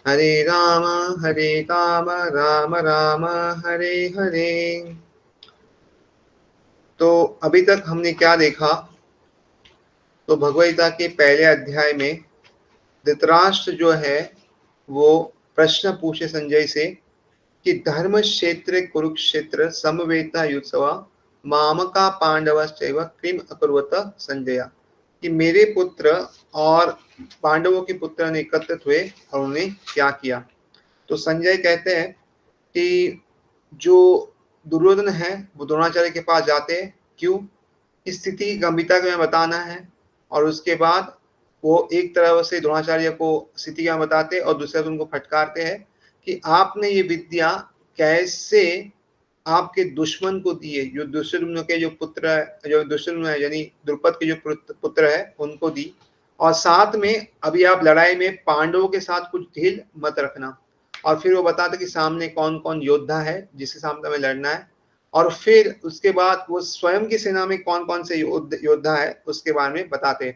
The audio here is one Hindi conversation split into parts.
हरे राम राम हरे हरे। तो अभी तक हमने क्या देखा? तो भगवद गीता के पहले अध्याय में धृतराष्ट्र जो है वो प्रश्न पूछे संजय से कि धर्म क्षेत्र कुरुक्षेत्र समवेता युत्सवा मामका पांडवश्चैव किम अकुर्वत संजय, कि मेरे पुत्र और पांडवों के पुत्र ने एकत्रित हुए और उन्होंने क्या किया। तो संजय कहते हैं कि जो दुर्योधन है वो द्रोणाचार्य के पास जाते हैं, क्यों? इस स्थिति की गंभीरता को बताना है। और उसके बाद वो एक तरफ से द्रोणाचार्य को स्थिति का बताते और दूसरे तरफ उनको फटकारते हैं कि आपने ये विद्या कैसे आपके दुश्मन को दी है, जो दुष्यंत के जो पुत्र है, जो दुष्यंत है यानी द्रुपद के जो पुत्र है उनको दी। और साथ में अभी आप लड़ाई में पांडवों के साथ कुछ ढील मत रखना। और फिर वो बताते कि सामने कौन कौन योद्धा है जिसके सामने हमें लड़ना है। और फिर उसके बाद वो स्वयं की सेना में कौन कौन से योद्धा है उसके बारे में बताते।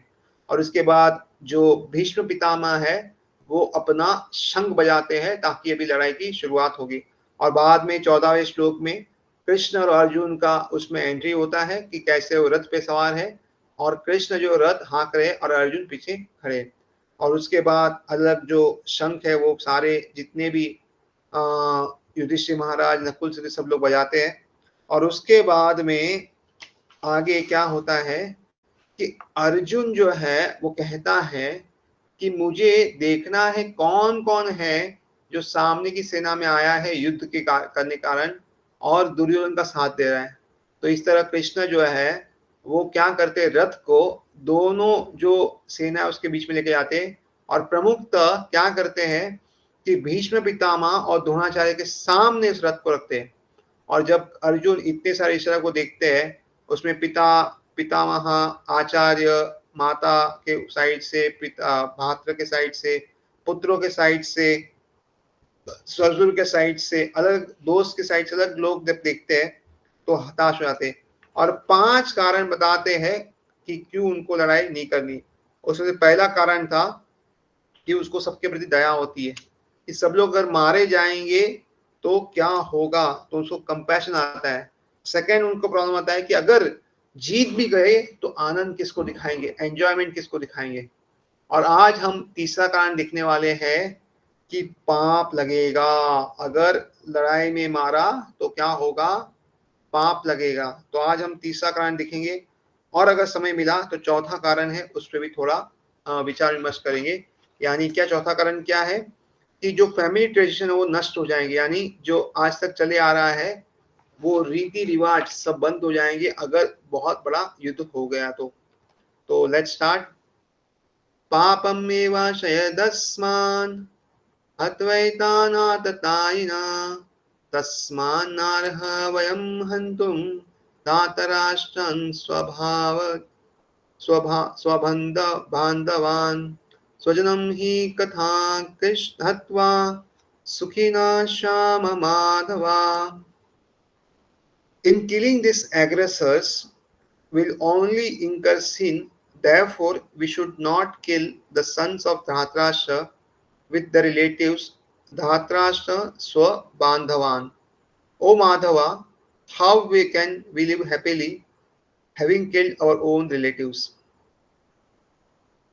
और उसके बाद जो भीष्म पितामह है वो अपना शंख बजाते हैं ताकि अभी लड़ाई की शुरुआत होगी। और बाद में 14वें श्लोक में कृष्ण और अर्जुन का उसमें एंट्री होता है कि कैसे वो रथ पे सवार है और कृष्ण जो रथ हाँक रहे और अर्जुन पीछे खड़े। और उसके बाद अलग जो शंख है वो सारे जितने भी युधिष्ठिर महाराज, नकुल से सब लोग बजाते हैं। और उसके बाद में आगे क्या होता है कि अर्जुन जो है वो कहता है कि मुझे देखना है कौन कौन है जो सामने की सेना में आया है युद्ध के करने कारण और दुर्योधन का साथ दे रहा है। तो इस तरह कृष्ण जो है वो क्या करते, रथ को दोनों जो सेना है उसके बीच में लेके जाते और प्रमुखतः क्या करते हैं कि भीष्म पितामह और द्रोणाचार्य के सामने उस रथ को रखते हैं। और जब अर्जुन इतने सारे इशारा को देखते हैं उसमें पितामह, आचार्य, माता के साइड से, पिता भात्र के साइड से, पुत्रों के साइड से, ससुर के साइड से, अलग दोस्त के साइड से अलग लोग जब देखते हैं तो हताश हो जाते हैं। और 5 कारण बताते हैं कि क्यों उनको लड़ाई नहीं करनी। उसमें से पहला कारण था कि उसको सबके प्रति दया होती है कि सब लोग अगर मारे जाएंगे तो क्या होगा, तो उसको कंपैशन आता है। सेकंड उनको प्रॉब्लम आता है कि अगर जीत भी गए तो आनंद किसको दिखाएंगे, एंजॉयमेंट किसको दिखाएंगे। और आज हम तीसरा कारण लिखने वाले हैं कि पाप लगेगा, अगर लड़ाई में मारा तो क्या होगा, पाप लगेगा। तो आज हम तीसरा कारण लिखेंगे और अगर समय मिला तो चौथा कारण है उस पर भी थोड़ा विचार विमर्श करेंगे। यानी क्या चौथा कारण क्या है कि जो फैमिली ट्रेडिशन है वो नष्ट हो जाएंगे, यानी जो आज तक चले आ रहा है वो रीति रिवाज सब बंद हो जाएंगे अगर बहुत बड़ा युद्ध हो गया तो लेट्स स्टार्ट। पापमेवाशयदस्मान् अद्वैतानाततायिना तस्मान्नार्ह वयं हन्तुं धातराष्ट्रान् स्वबन्ध बान्धवान् स्वजनं हि कथा कृष्ण हत्वा सुखिनः Shyam Madhava. In killing these aggressors will only incur sin, therefore we should not kill the sons of Dhritarashtra with the relatives Dhritarashtra Swabandhavan. O Madhava, how can we live happily having killed our own relatives?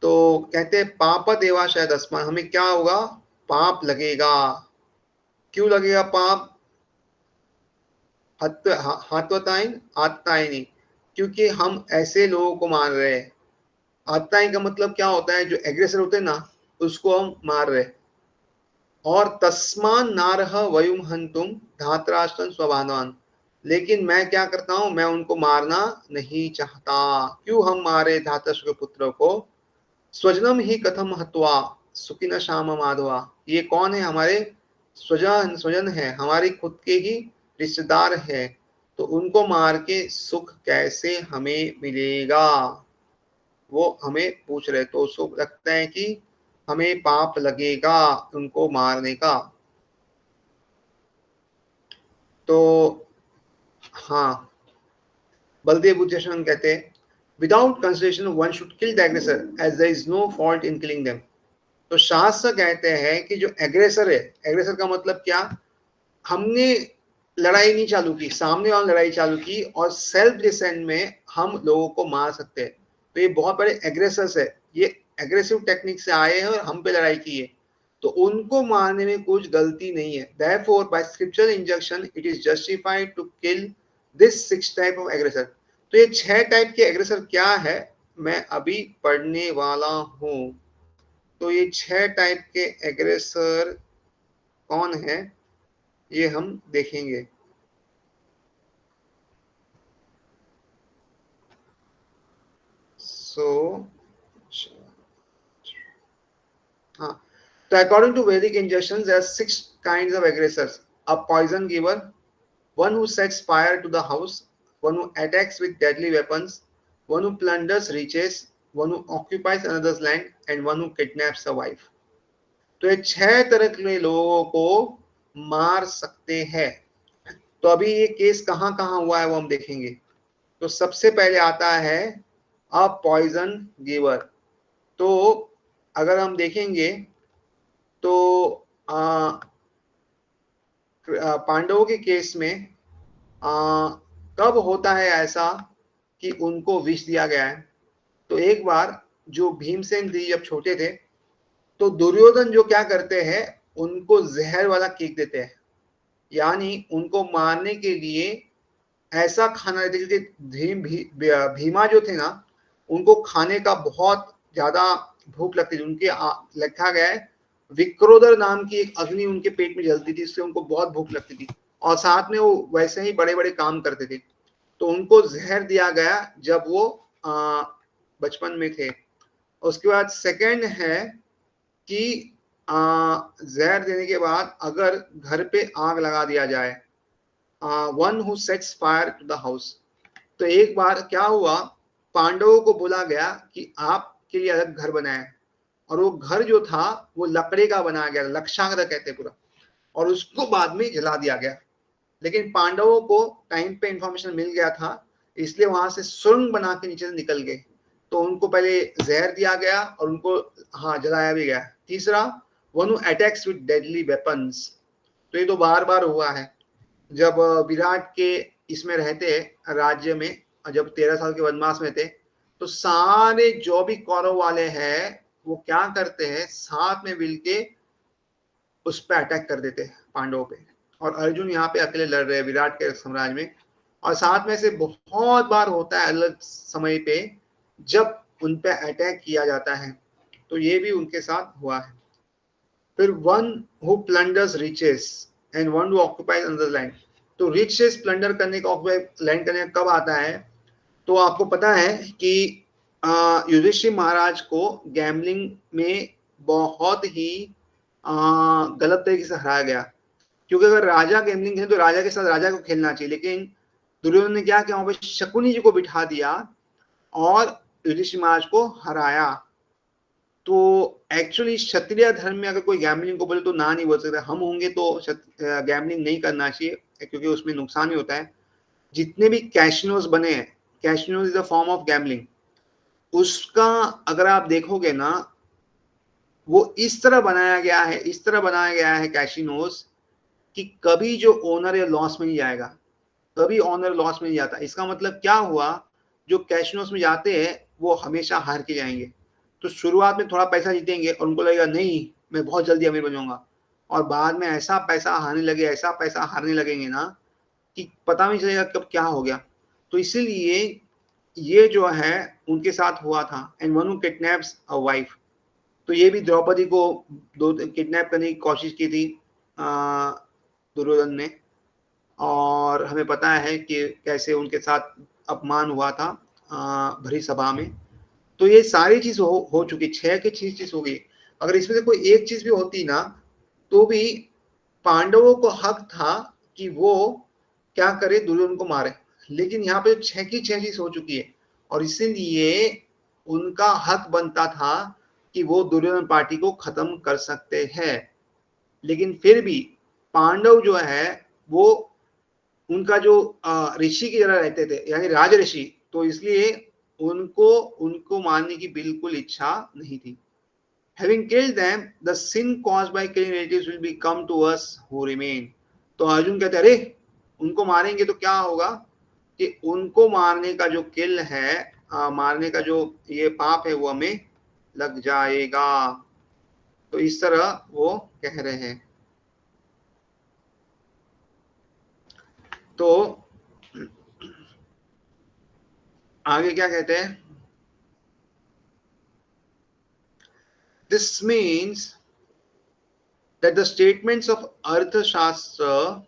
तो कहते हैं पाप देवा शायद अस्मान, हमें क्या होगा, पाप लगेगा। क्यों लगेगा पाप? हात्वताइन आत्ताइनी, क्योंकि हम ऐसे लोगों को मार रहे हैं। आत्ताइन का मतलब क्या होता है, जो एग्रेसर होते हैं ना उसको हम मार रहे। और तस्मान नारह वयुम हंतुम धातराष्ट्रन स्वबांधवान, लेकिन मैं क्या करता हूं, मैं उनको मारना नहीं चाहता। क्यों हम मारे धातराष्ट्र के पुत्रों को? स्वजनम ही कथम हत्वा सुखिन श्याम माधवा, ये कौन है, हमारे स्वजन है, हमारे खुद के ही रिश्तेदार है, तो उनको मार के सुख कैसे हमें मिलेगा, वो हमें पूछ रहे। तो उसको लगता है कि हमें पाप लगेगा उनको मारने का। तो हाँ, बलदेव बुद्धेश्वर कहते without consideration one should kill the aggressor as there is no fault in killing them. तो शास्त्र कहते हैं कि जो एग्रेसर है, एग्रेसर का मतलब क्या, हमने लड़ाई नहीं चालू की, सामने वाला लड़ाई चालू की और सेल्फ डिफेंस में हम लोगों को मार सकते हैं, तो ये बहुत बड़े एग्रेसर्स है, ये एग्रेसिव टेक्निक से आए हैं और हम पे लड़ाई की है, तो उनको मारने में कुछ गलती नहीं है। Therefore, by scriptural injunction, it is justified to kill this 6 type of aggressor। तो ये 6 टाइप के एग्रेसर क्या है, मैं अभी पढ़ने वाला हूं। तो ये 6 टाइप के एग्रेसर कौन है, ये हम देखेंगे। So, हाँ, so according to Vedic injunctions, there are 6 kinds of aggressors: a poison giver, one who sets fire to the house, one who attacks with deadly weapons, one who plunders riches, one who occupies another's land, and one who kidnaps a wife। तो ये 6 तरह के लोगों को मार सकते हैं। तो अभी ये केस कहाँ कहाँ हुआ है वो हम देखेंगे। तो सबसे पहले आता है अ पॉइजन गिवर। तो अगर हम देखेंगे तो पांडवों के केस में कब होता है ऐसा कि उनको विष दिया गया है। तो एक बार जो भीमसेन जी जब छोटे थे, तो दुर्योधन जो क्या करते हैं, उनको जहर वाला केक देते हैं, यानी उनको मारने के लिए ऐसा खाना देते, क्योंकि भीमा जो थे ना, उनको खाने का बहुत ज्यादा भूख लगती थी। उनके लिखा गया है विक्रोदर नाम की एक अग्नि उनके पेट में जलती थी, इससे उनको बहुत भूख लगती थी, और साथ में वो वैसे ही बड़े बड़े काम करते थे। तो उनको जहर दिया गया जब वो बचपन में थे। उसके बाद सेकंड है कि जहर देने के बाद अगर घर पे आग लगा दिया जाए, one who sets fire to the house. तो एक बार क्या हुआ, पांडवों को बोला गया कि आपके लिए अलग घर बनाए, और वो घर जो था वो लकड़ी का बनाया गया, लक्षाग्र कहते पूरा, और उसको बाद में जला दिया गया। लेकिन पांडवों को टाइम पे इंफॉर्मेशन मिल गया था, इसलिए वहां से सुरंग बना के नीचे से निकल गए। तो उनको पहले जहर दिया गया और उनको जलाया भी गया। तीसरा, one who attacks with deadly weapons. तो ये तो बार बार हुआ है। जब विराट के इसमें रहते राज्य में, जब 13 साल के वनवास में थे, तो सारे जो भी कौरव वाले हैं वो क्या करते हैं, साथ में मिलके उस पर अटैक कर देते हैं पांडवों पे। और अर्जुन यहाँ पे अकेले लड़ रहे हैं विराट के साम्राज्य में, और साथ में से बहुत बार होता है अलग समय पे जब उन पे अटैक किया जाता है। तो ये भी उनके साथ हुआ है। फिर one who plunders riches and one who occupies another land. तो रिचेस प्लंडर करने का, लैंड करने का कब आता है, तो आपको पता है कि युधिष्ठिर महाराज को गैम्बलिंग में बहुत ही गलत तरीके से हराया गया। क्योंकि अगर राजा गैम्बलिंग है तो राजा के साथ राजा को खेलना चाहिए, लेकिन दुर्योधन ने क्या किया, वहां पे शकुनी जी को बिठा दिया और युधिष्ठिर महाराज को हराया। तो एक्चुअली क्षत्रिय धर्म में अगर कोई गैम्बलिंग को बोले तो ना नहीं बोल सकता। हम होंगे तो गैम्बलिंग नहीं करना चाहिए, क्योंकि उसमें नुकसान ही होता है। जितने भी कैशिनोज बने हैं, casinos is a form of gambling, उसका अगर आप देखोगे ना, वो इस तरह बनाया गया है, इस तरह बनाया गया है कैशिनोज, कि कभी जो ओनर या लॉस में नहीं जाएगा, कभी ओनर लॉस में नहीं जाता। इसका मतलब क्या हुआ, जो कैशिनोज में जाते हैं वो हमेशा हार के जाएंगे। तो शुरुआत में थोड़ा पैसा जीतेंगे और उनको लगेगा नहीं मैं बहुत जल्दी अमीर बन जाऊंगा, और बाद में ऐसा पैसा हारने लगे, ऐसा पैसा हारने लगेंगे ना कि पता नहीं चलेगा कब क्या हो गया। तो इसीलिए ये जो है उनके साथ हुआ था। And one who kidnaps a wife. तो ये भी द्रौपदी को दो किडनैप करने की कोशिश की थी दुर्योधन ने, और हमें पता है कि कैसे उनके साथ अपमान हुआ था भरी सभा में। तो ये सारी चीज हो चुकी, 6 की चीज हो गई। अगर इसमें से कोई एक चीज भी होती ना, तो भी पांडवों को हक था कि वो क्या करे, दुर्योधन को मारे। लेकिन यहाँ पे 6 की 6 चीज हो चुकी है, और इसीलिए उनका हक बनता था कि वो दुर्योधन पार्टी को खत्म कर सकते हैं। लेकिन फिर भी पांडव जो है वो उनका जो ऋषि की तरह रहते थे, यानी राज ऋषि, तो इसलिए उनको उनको मारने की बिल्कुल इच्छा नहीं थी। Having killed them, the sin caused by killing relatives will be come to us who remain. तो अर्जुन कहते हैं, अरे उनको मारेंगे तो क्या होगा कि उनको मारने का जो किल है, मारने का जो ये पाप है वो हमें लग जाएगा। तो इस तरह वो कह रहे हैं। तो आगे क्या कहते हैं? This means that the statements of Arthashastra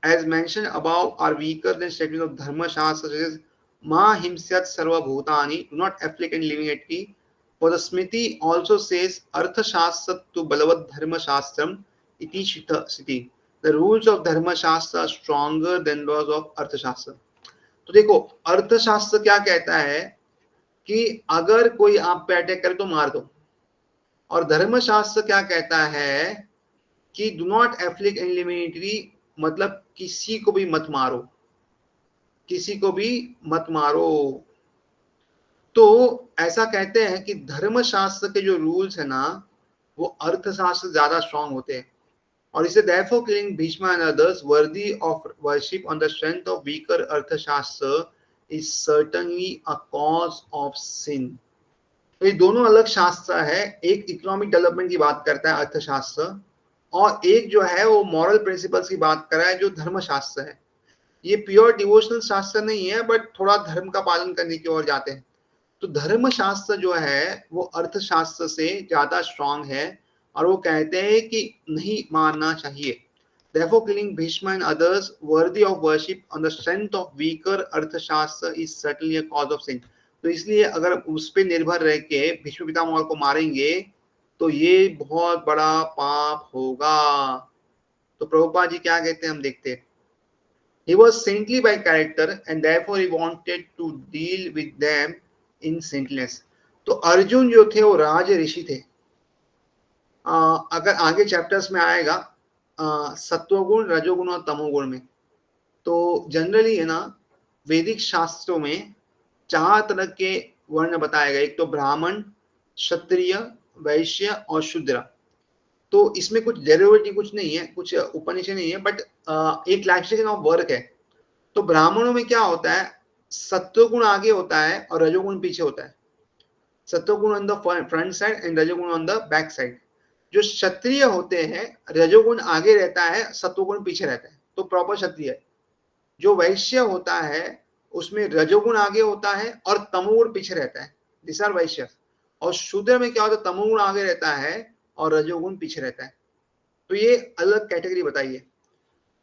as mentioned above are weaker than statements of Dharma Shastra, such as Ma Himsyat Sarva Bhutani, do not afflict any living entity. For the Smriti also says Arthashastra to Balavad Dharma Shastram iti Siti. The rules of Dharma Shastra are stronger than those of Arthashastra. तो देखो अर्थशास्त्र क्या कहता है कि अगर कोई आप पे अटैक करे तो मार दो, और धर्मशास्त्र क्या कहता है कि do not afflict any living entity, मतलब किसी को भी मत मारो, किसी को भी मत मारो। तो ऐसा कहते हैं कि धर्मशास्त्र के जो रूल्स है ना वो अर्थशास्त्र ज्यादा स्ट्रांग होते हैं, और इसे therefore killing Bhishma and others worthy of worship on the strength of weaker अर्थशास्त्र is certainly a cause of sin. तो ये दोनों अलग शास्त्र है, एक इकोनॉमिक डेवलपमेंट की बात करता है अर्थशास्त्र, और एक जो है वो मॉरल प्रिंसिपल्स की बात कर रहा है जो धर्मशास्त्र है। ये प्योर डिवोशनल शास्त्र नहीं है, बट थोड़ा धर्म का पालन करने की ओर जाते हैं। तो धर्मशास्त्र जो है वो अर्थशास्त्र से ज्यादा स्ट्रांग है, और वो कहते हैं कि नहीं मारना चाहिए। Therefore, killing Bhishma and others worthy of worship on the strength of weaker अर्थशास्त्र is certainly a cause of sin. तो इसलिए अगर उस पे निर्भर रह के भीष्म पितामह को मारेंगे तो ये बहुत बड़ा पाप होगा। तो प्रभुपाद जी क्या कहते हैं हम देखते हैं। He was saintly by character and therefore he wanted to deal with them in saintliness. तो अर्जुन जो थे वो राज ऋषि थे। अगर आगे चैप्टर्स में आएगा सत्वगुण, रजोगुण और तमोगुण में, तो जनरली है ना वैदिक शास्त्रों में 4 तरह के वर्ण बताए गए, एक तो ब्राह्मण, क्षत्रिय, वैश्य और शूद्र। तो इसमें कुछ डेरिवेटिव कुछ नहीं है, कुछ उपनिषद नहीं है, बट एक क्लासिफिकेशन ऑफ वर्क है। तो ब्राह्मणों में क्या होता है, सत्वगुण आगे होता है और रजोगुण पीछे होता है। सत्वगुण on the front side and रजोगुण ऑन द बैक साइड। जो क्षत्रिय होते हैं रजोगुण आगे रहता है, सत्वगुण पीछे रहता है, तो प्रॉपर क्षत्रिय है। जो वैश्य होता है उसमें रजोगुण आगे होता है और तमोगुण पीछे रहता है, दिस आर वैश्य। और शूद्र में क्या होता है, तमोगुण आगे रहता है और रजोगुण पीछे रहता है। तो ये अलग कैटेगरी बताइए।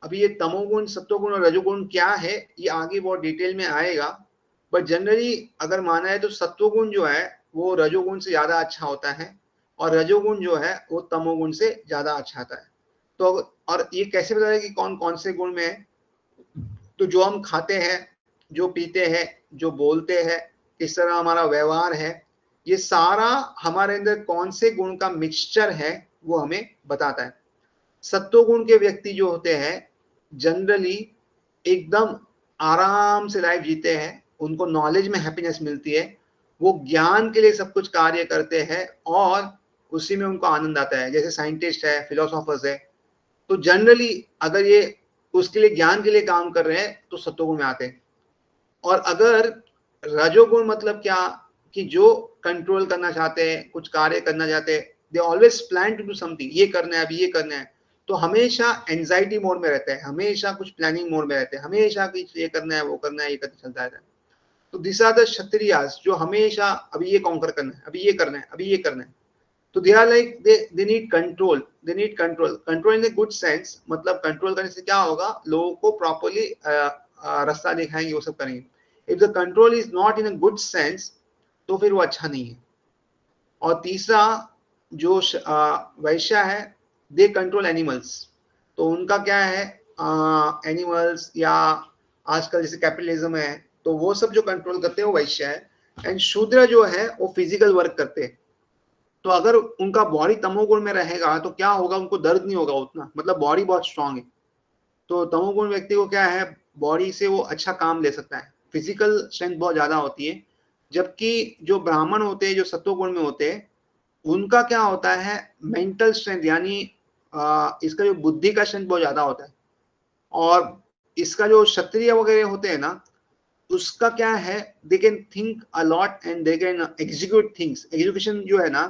अभी ये तमोगुण, सत्वगुण और रजोगुण क्या है ये आगे बहुत डिटेल में आएगा, बट जनरली अगर माना है तो सत्वगुण जो है वो रजोगुण से ज्यादा अच्छा होता है, और रजोगुण जो है वो तमोगुण से ज्यादा अच्छा आता है। तो और ये कैसे पता है कि कौन कौन से गुण में है, तो जो हम खाते हैं, जो पीते हैं, जो बोलते हैं, किस तरह हमारा व्यवहार है, ये सारा हमारे अंदर कौन से गुण का मिक्सचर है वो हमें बताता है। सत्वगुण के व्यक्ति जो होते हैं जनरली एकदम आराम से लाइफ जीते हैं, उनको नॉलेज में हैप्पीनेस मिलती है, वो ज्ञान के लिए सब कुछ कार्य करते हैं और उसी में उनको आनंद आता है। जैसे साइंटिस्ट है, फिलोसोफर्स है, तो जनरली अगर ये उसके लिए ज्ञान के लिए काम कर रहे हैं तो सत्वगुण में आते हैं। और अगर रजोगुण मतलब क्या कि जो कंट्रोल करना चाहते हैं, कुछ कार्य करना चाहते हैं, they always plan to do something, ये करना है, अभी ये करना है, तो हमेशा एंजाइटी मोड में रहते हैं, हमेशा कुछ प्लानिंग मोड में रहते हैं, हमेशा कुछ ये करना है, वो करना है, ये करते चलता रहता है। तो दिस आर द क्षत्रियास जो हमेशा अभी ये कॉन्कर करना है, अभी ये करना है, अभी ये करना है। तो they are like they need control, they need control in a good sense. मतलब कंट्रोल करने से क्या होगा, लोगों को प्रॉपर्ली रास्ता दिखाएंगे, वो सब करेंगे। If the control is not in a good sense तो फिर वो अच्छा नहीं है। और तीसरा जो वैश्य है, दे कंट्रोल एनिमल्स। तो उनका क्या है, एनिमल्स या आजकल जैसे कैपिटलिज्म है तो वो सब जो कंट्रोल करते हैं वो वैश्य है। एंड शूद्र जो है वो फिजिकल वर्क करते हैं। तो अगर उनका बॉडी तमोगुण में रहेगा तो क्या होगा, उनको दर्द नहीं होगा उतना, मतलब बॉडी बहुत स्ट्रांग है। तो तमोगुण व्यक्ति को क्या है, बॉडी से वो अच्छा काम ले सकता है, फिजिकल स्ट्रेंथ बहुत ज्यादा होती है। जबकि जो ब्राह्मण होते हैं, जो सत्वगुण में होते हैं, उनका क्या होता है, मेंटल स्ट्रेंथ, यानी इसका जो बुद्धि का स्ट्रेंथ बहुत ज्यादा होता है। और इसका जो क्षत्रिय वगैरह होते हैं ना, उसका क्या है, they can think a lot and they can execute things. Execution जो है ना,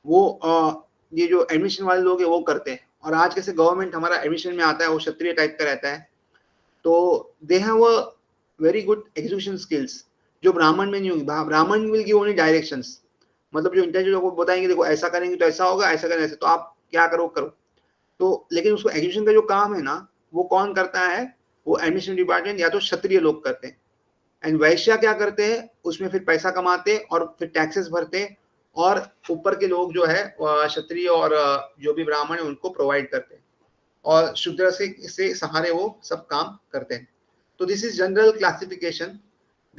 वो ये जो एडमिशन वाले लोग हैं वो करते हैं। और आज कैसे गवर्नमेंट हमारा एडमिशन में आता है, वो क्षत्रिय टाइप का रहता है, तो they have a very good execution skills, जो ब्राह्मण में नहीं होगी। ब्राह्मण विल गिव ओनली डायरेक्शंस, मतलब जो इंटेलिजेंट लोगों को बताएंगे देखो ऐसा करेंगे तो ऐसा होगा, ऐसा करेंगे ऐसा, तो आप क्या करो करो। तो लेकिन उसको एग्जीक्यूशन का जो काम है ना, वो कौन करता है, वो एडमिशन डिपार्टमेंट या तो क्षत्रिय लोग करते हैं। एंड वैश्य क्या करते हैं, उसमें फिर पैसा कमाते और फिर टैक्सेस भरते, और ऊपर के लोग जो है क्षत्रिय और जो भी ब्राह्मण है उनको प्रोवाइड करते हैं, और शूद्र से सहारे वो सब काम करते हैं। तो this is general classification.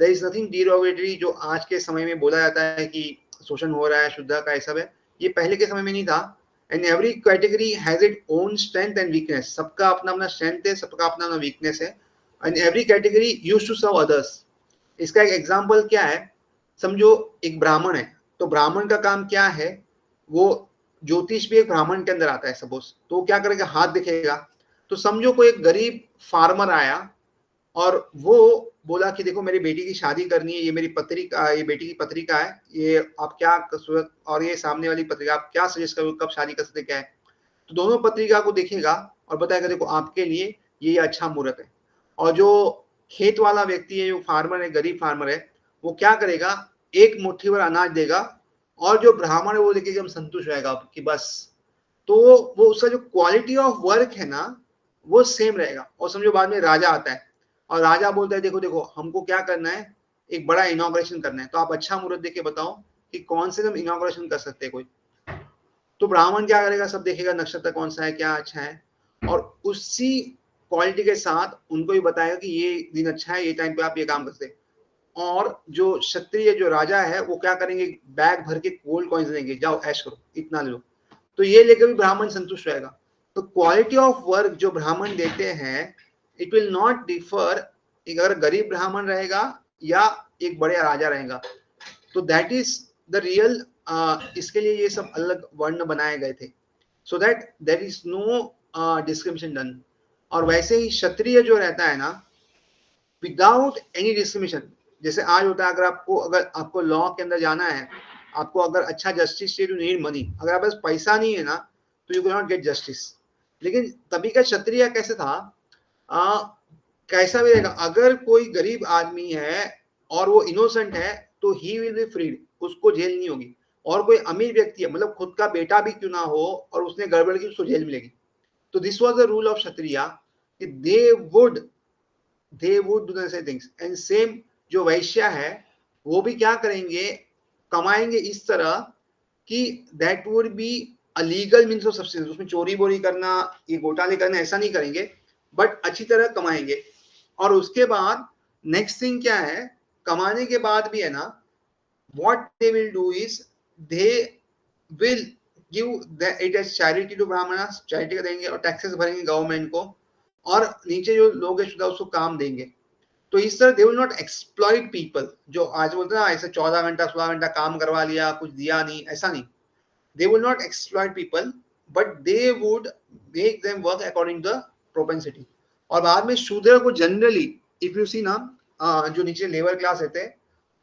There is nothing derogatory जो आज के समय में बोला जाता है कि शोषण हो रहा है शुद्ध का, ऐसा है, ये पहले के समय में नहीं था। And every category has it own strength and weakness, सबका अपना अपना स्ट्रेंथ है, सबका अपना अपना वीकनेस है। And every category used to serve others. इसका एक एग्जांपल क्या है, समझो एक ब्राह्मण है, तो ब्राह्मण का काम क्या है, वो ज्योतिष भी एक ब्राह्मण के अंदर आता है सपोज, तो वो क्या करेगा, हाथ दिखेगा। तो समझो कोई एक गरीब फार्मर आया और वो बोला कि देखो मेरी बेटी की शादी करनी है, ये मेरी पत्रिका, ये बेटी की पत्रिका है, ये आप क्या और ये सामने वाली पत्रिका, आप क्या सजेस्ट करोगे, कब शादी कर सकते, क्या है। तो दोनों पत्रिका को देखेगा और बताएगा देखो आपके लिए ये अच्छा मुहूर्त है। और जो खेत वाला व्यक्ति है, जो फार्मर है, गरीब फार्मर है, वो क्या करेगा, एक मुट्ठी भर अनाज देगा, और जो ब्राह्मण है वो देखे एकदम संतुष्ट रहेगा कि बस। तो वो उसका जो क्वालिटी ऑफ वर्क है ना, वो सेम रहेगा। और समझो बाद में राजा आता है और राजा बोलता है देखो देखो हमको क्या करना है, एक बड़ा इनॉग्रेशन करना है, तो आप अच्छा मुहूर्त देके बताओ कि कौन से हम इनॉग्रेशन कर सकते हैं कोई। तो ब्राह्मण क्या करेगा, सब देखेगा नक्षत्र कौन सा है, क्या अच्छा है, और उसी क्वालिटी के साथ उनको भी बताएगा कि ये दिन अच्छा है, ये टाइम पे आप ये काम कर सकते। और जो क्षत्रिय जो राजा है वो क्या करेंगे, बैग भर के गोल्ड कॉइन्स देंगे, जाओ ऐश करो, इतना लो। तो ये लेकर भी ब्राह्मण संतुष्ट रहेगा। तो क्वालिटी ऑफ वर्क जो ब्राह्मण देते हैं, इट विल नॉट डिफर, अगर गरीब ब्राह्मण रहेगा या एक बड़े राजा रहेगा। तो दैट इज द रियल, इसके लिए ये सब अलग वर्ण बनाए गए थे, so that there is no discrimination done. और वैसे ही क्षत्रिय जो रहता है ना, विदाउट एनी डिस्क्रिमिनेशन, जैसे आज होता है, अगर आपको लॉ के अंदर जाना है, आपको अगर अच्छा जस्टिस चाहिए, यू नीड मनी, अगर आप पास पैसा नहीं है ना, तो you can not gate justice. लेकिन तभी का क्षत्रिय कैसे था, आ, कैसा भी रहेगा, अगर कोई गरीब आदमी है और वो इनोसेंट है, तो ही विल बी फ्रीड, उसको जेल नहीं होगी। और कोई अमीर व्यक्ति है, मतलब खुद का बेटा भी क्यों ना हो और उसने गड़बड़ की, उसको जेल मिलेगी। तो this was the rule of Kshatriya, कि they would do the same things. And same जो वैश्य है, वो भी क्या करेंगे, कमाएंगे इस तरह कि that would be illegal means of subsistence, उसमें चोरी बोरी करना, ये घोटाले करना ऐसा नहीं करेंगे, बट अच्छी तरह कमाएंगे। और उसके बाद नेक्स्ट थिंग क्या है, कमाने के बाद भी है ना, what they will do is they will give it as charity to brahmanas, charity का देंगे, और टैक्सेस भरेंगे गवर्नमेंट को, और नीचे जो लोग है शुद्ध उसको काम देंगे। तो इस तरह they will not exploit people, जो आज बोलते हैं ना ऐसे 14 घंटा 16 घंटा काम करवा लिया, कुछ दिया नहीं, ऐसा नहीं। They will not exploit people, but they would make them work according the propensity. और बाद में शूद्र को जनरली, इफ यू सी ना, जो नीचे लेबर क्लास रहते हैं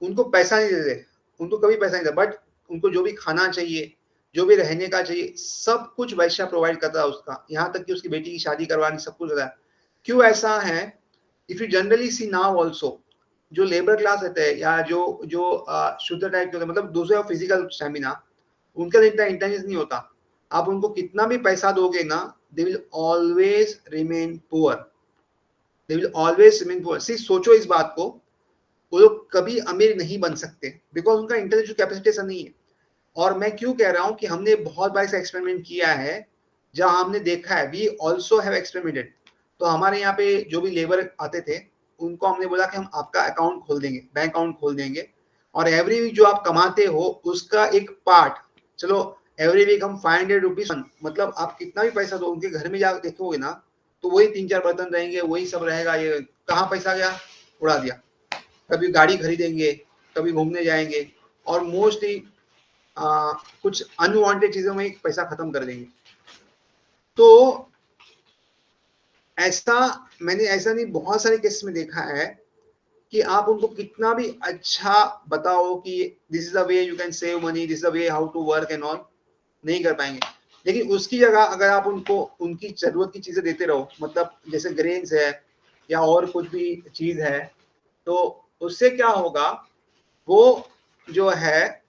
उनको पैसा नहीं देते, उनको कभी पैसा नहीं देता, बट उनको जो भी खाना चाहिए, जो भी रहने का चाहिए, सब कुछ वैश्य प्रोवाइड करता है उसका, यहाँ तक कि उसकी बेटी की शादी करवानी, सब कुछ होता है। क्यों ऐसा है, if you generally see now also, जो लेबर क्लास रहते हैं या जो जो शुद्ध टाइप के होते हैं, मतलब दूसरे फिजिकल स्टेमिना, उनका इतना इंटेलिजेंस नहीं होता। आप उनको कितना भी पैसा दोगे ना, they will always remain poor, they will always remain poor. See सोचो इस बात को, वो लोग कभी अमीर नहीं बन सकते, बिकॉज उनका इंटेलेक्चुअल कैपेसिटी ऐसा नहीं है। और मैं क्यों कह रहा हूँ कि हमने बहुत बार ऐसा एक्सपेरिमेंट किया है, जहां हमने देखा है, वी ऑल्सो हैव एक्सपेरिमेंटेड। तो हमारे यहाँ पे जो भी लेबर आते थे, उनको हमने बोला कि हम आपका अकाउंट खोल देंगे, बैंक अकाउंट खोल देंगे, और एवरी वीक जो आप कमाते हो उसका एक पार्ट, चलो एवरी वीक हम 500 रुपीज, मतलब आप कितना भी पैसा दो, उनके घर में जाकर देखोगे ना, तो वही 3-4 बर्तन रहेंगे, वही सब रहेगा, ये कहाँ पैसा गया, उड़ा दिया। कभी गाड़ी खरीदेंगे, कभी घूमने जाएंगे और मोस्टली कुछ अनवांटेड चीजों में पैसा खत्म कर देंगे। तो मैंने ऐसा नहीं बहुत सारे केस में देखा है कि आप उनको कितना भी अच्छा बताओ कि this is the way you can save money, this is the way how to work and all, नहीं कर पाएंगे। लेकिन उसकी जगह अगर आप उनको उनकी जरूरत की चीजें देते रहो, मतलब जैसे ग्रेन्स है या और कुछ भी चीज है, तो उससे क्या होगा, वो जो है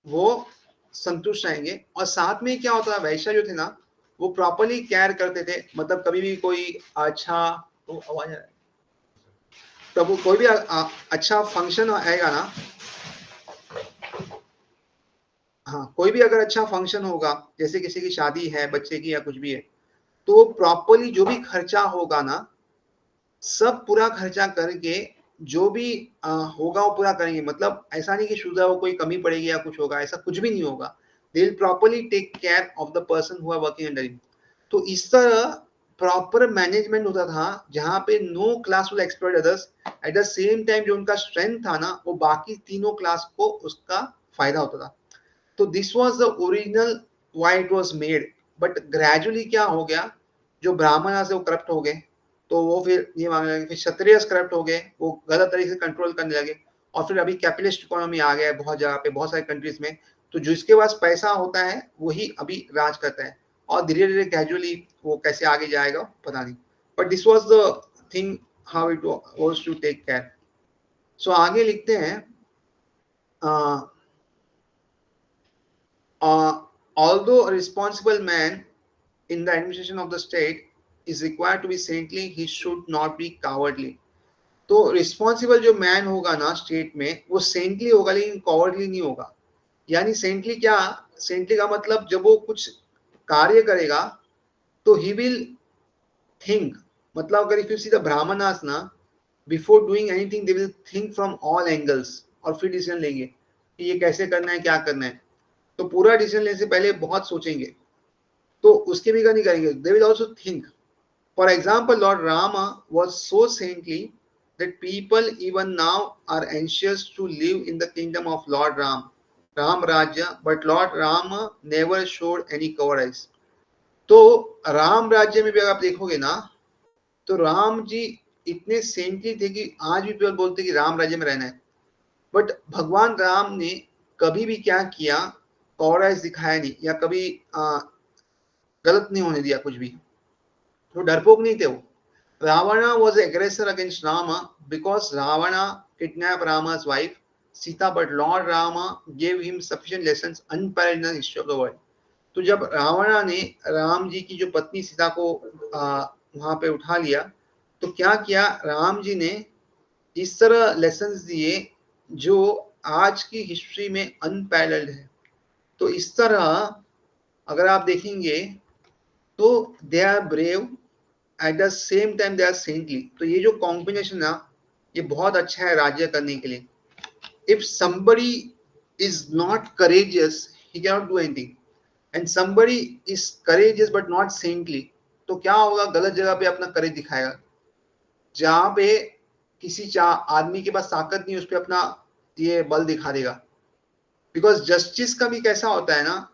वो संतुष्ट रहेंगे। और साथ में क्या होता है, वैश्य जो थे ना वो प्रॉपरली केयर करते थे, मतलब कभी भी कोई अच्छा आवाज आ रहा है, तब वो कोई भी अच्छा फंक्शन आएगा ना, हाँ कोई भी अगर अच्छा फंक्शन होगा, जैसे किसी की शादी है, बच्चे की या कुछ भी है, तो प्रॉपरली जो भी खर्चा होगा ना, सब पूरा खर्चा करके जो भी होगा वो पूरा करेंगे। मतलब ऐसा नहीं कि शुदा हो कोई कमी पड़ेगी या कुछ होगा, ऐसा कुछ भी नहीं होगा। They will properly take care of the person who are working under him. तो इस तरह प्रॉपर मैनेजमेंट होता था जहां पे no class will exploit others, at the same time जो उनका स्ट्रेंथ था ना वो बाकी तीनों क्लास को उसका फायदा होता था। तो this was the original why it was made. But gradually क्या हो गया, जो ब्राह्मण से वो करप्ट हो गए, तो वो फिर ये मांगने लगे, फिर क्षत्रिय करप्ट हो गए, वो गलत तरीके से कंट्रोल करने लगे। और फिर अभी कैपिटलिस्ट इकोनॉमी आ गया है बहुत जगह पे, बहुत सारे कंट्रीज में, तो जिसके पास पैसा होता है वही अभी राज करता है। और धीरे धीरे ग्रेजुअली वो कैसे आगे जाएगा पता नहीं, but this was the thing how it was to take care. So आगे लिखते हैं, although a responsible man in the administration of the state is required to be saintly, he should not be cowardly. तो रिस्पॉन्सिबल जो मैन होगा ना स्टेट में, वो सेंटली होगा लेकिन कॉवर्डली नहीं होगा। यानी सेंटली क्या, सेंटली का मतलब जब वो कुछ कार्य करेगा तो ही विल थिंक, मतलब अगर if you see the Brahmanas ना, before doing anything they will think from all angles, और फिर डिसीजन लेंगे कि ये कैसे करना है, क्या करना है। तो पूरा डिसीजन लेने से पहले बहुत सोचेंगे, तो उसके भी नहीं करेंगे, they will also think. For example, Lord Rama was so saintly that people even now are anxious to live in the kingdom of Lord Ram, Ram Rajya, but Lord Rama never showed any cowardice. तो राम राज्य में भी अगर आप देखोगे ना, तो राम जी इतने सेंटली थे कि आज भी पीपल बोलते कि राम राज्य में रहना है। बट भगवान राम ने कभी भी क्या किया, कॉवर्डाइज दिखाया नहीं, या कभी गलत नहीं होने दिया कुछ भी। तो डरपोक नहीं थे वो। Ravana was an aggressor against Rama because Ravana kidnapped Rama's wife Sita, but Lord Rama gave him sufficient lessons unparalleled in the history of the world. तो जब रावणा ने राम जी की जो पत्नी सीता को वहां पे उठा लिया, तो क्या किया राम जी ने, इस तरह लेसन्स दिए जो आज की हिस्ट्री में अनपैरेलल्ड है। तो इस तरह अगर आप देखेंगे तो they are brave, at the same time they are saintly. तो ये जो कॉम्बिनेशन ना, ये बहुत अच्छा है राज्य करने के लिए। If somebody is not courageous, he cannot do anything, and somebody is courageous but not saintly, तो क्या होगा, गलत जगह पे अपना करेज दिखाएगा। जहां पे किसी आदमी के पास ताकत नहीं, उस पर अपना ये बल दिखा देगा। बिकॉज जस्टिस का भी कैसा होता है ना,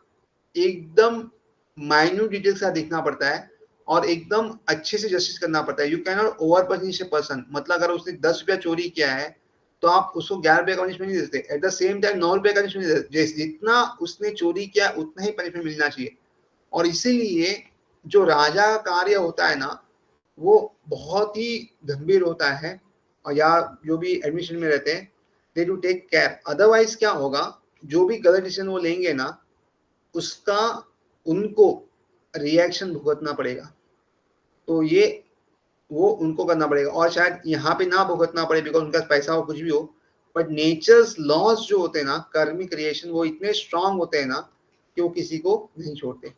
एकदम माइन्यूट डिटेल से देखना पड़ता है और एकदम अच्छे से जस्टिस करना पड़ता है। You can not over punish a person. मतलब अगर उसने 10 रुपया चोरी किया है तो आप उसको 11 रुपये का पनिशमेंट नहीं देते, एट द सेम टाइम 9 रुपये का पनिशमेंट नहीं देते। जितना उसने चोरी किया उतना ही पनिशमेंट मिलना चाहिए। और इसीलिए जो राजा का कार्य होता है ना, वो बहुत ही गंभीर होता है, और या जो भी एडमिशन में रहते हैं, दे टू टेक केयर। अदरवाइज क्या होगा, जो भी गलत डिसीजन वो लेंगे ना, उसका उनको रिएक्शन भुगतना पड़ेगा। तो ये वो उनको करना पड़ेगा, और शायद यहाँ पे ना भुगतना पड़े बिकॉज उनका पैसा हो कुछ भी हो। बट नेचर्स लॉज जो होते हैं ना, कर्मिक क्रिएशन, वो इतने स्ट्रांग होते हैं ना कि वो किसी को नहीं छोड़ते।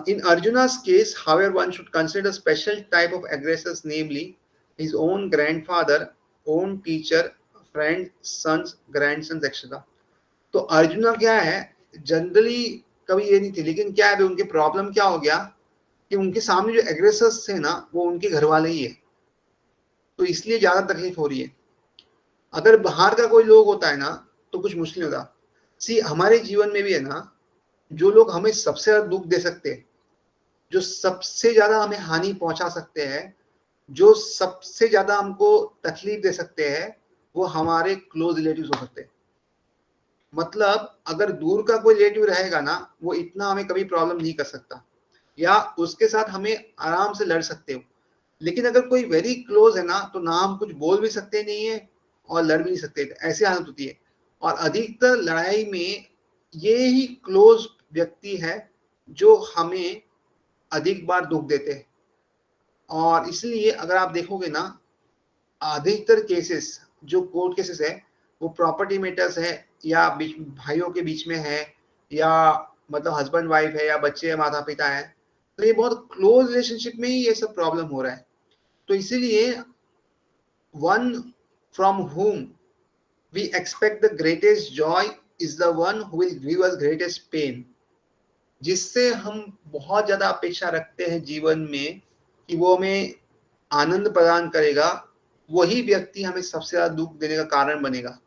In Arjuna's case, however, one should consider a special type of aggressors, namely his own grandfather, own teacher, friends, sons, grandsons, etc. तो अर्जुना क्या है, जनरली कभी ये नहीं थे, लेकिन क्या है उनके प्रॉब्लम क्या हो गया कि उनके सामने जो एग्रेसर्स थे ना, वो उनके घर वाले ही है, तो इसलिए ज्यादा तकलीफ हो रही है। अगर बाहर का कोई लोग होता है ना तो कुछ मुश्किल होता। सी हमारे जीवन में भी है ना, जो लोग हमें सबसे ज्यादा दुख दे सकते हैं, जो सबसे ज्यादा हमें हानि पहुंचा सकते हैं, जो सबसे ज्यादा हमको तकलीफ दे सकते हैं, वो हमारे क्लोज रिलेटिव्स हो सकते हैं। मतलब अगर दूर का कोई रिलेटिव रहेगा ना, वो इतना हमें कभी प्रॉब्लम नहीं कर सकता, या उसके साथ हमें आराम से लड़ सकते हो। लेकिन अगर कोई वेरी क्लोज है ना, तो ना हम कुछ बोल भी सकते नहीं है और लड़ भी नहीं सकते, ऐसी हालत होती है। और अधिकतर लड़ाई में ये ही क्लोज व्यक्ति है जो हमें अधिक बार दुख देते हैं। और इसलिए अगर आप देखोगे ना, अधिकतर केसेस जो कोर्ट केसेस है, वो प्रॉपर्टी मैटर्स है, या भाइयों के बीच में है, या मतलब हस्बैंड वाइफ है, या बच्चे माता पिता है, तो ये बहुत क्लोज रिलेशनशिप में ही ये सब प्रॉब्लम हो रहा है। तो इसीलिए one from whom we expect the greatest joy is the one who will give us greatest pain। जिससे हम बहुत ज्यादा अपेक्षा रखते हैं जीवन में कि वो हमें आनंद प्रदान करेगा, वही व्यक्ति हमें सबसे ज्यादा दुख देने का कारण बनेगा।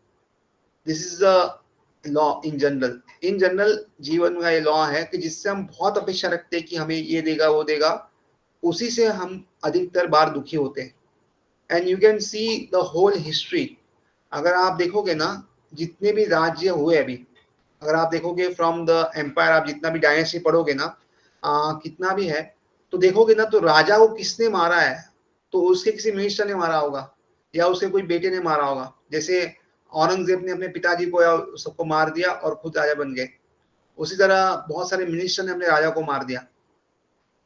This is the law in general. In general जीवन का ये लॉ है कि जिससे हम बहुत अपेक्षा रखते हैं कि हमें ये देगा वो देगा, उसी से हम अधिकतर बार दुखी होते हैं। And you can see the whole history. अगर आप देखोगे ना, जितने भी राज्य हुए अभी, अगर आप देखोगे फ्रॉम द एम्पायर, आप जितना भी डायनेस्टी पढ़ोगे ना, कितना भी है, तो देखोगे ना, तो राजा को किसने मारा है, तो उसके किसी मिनिस्टर ने मारा होगा, या उसके कोई बेटे ने मारा होगा। जैसे औरंगजेब ने अपने पिताजी को या सबको मार दिया और खुद राजा बन गए, उसी तरह बहुत सारे मिनिस्टर ने अपने राजा को मार दिया।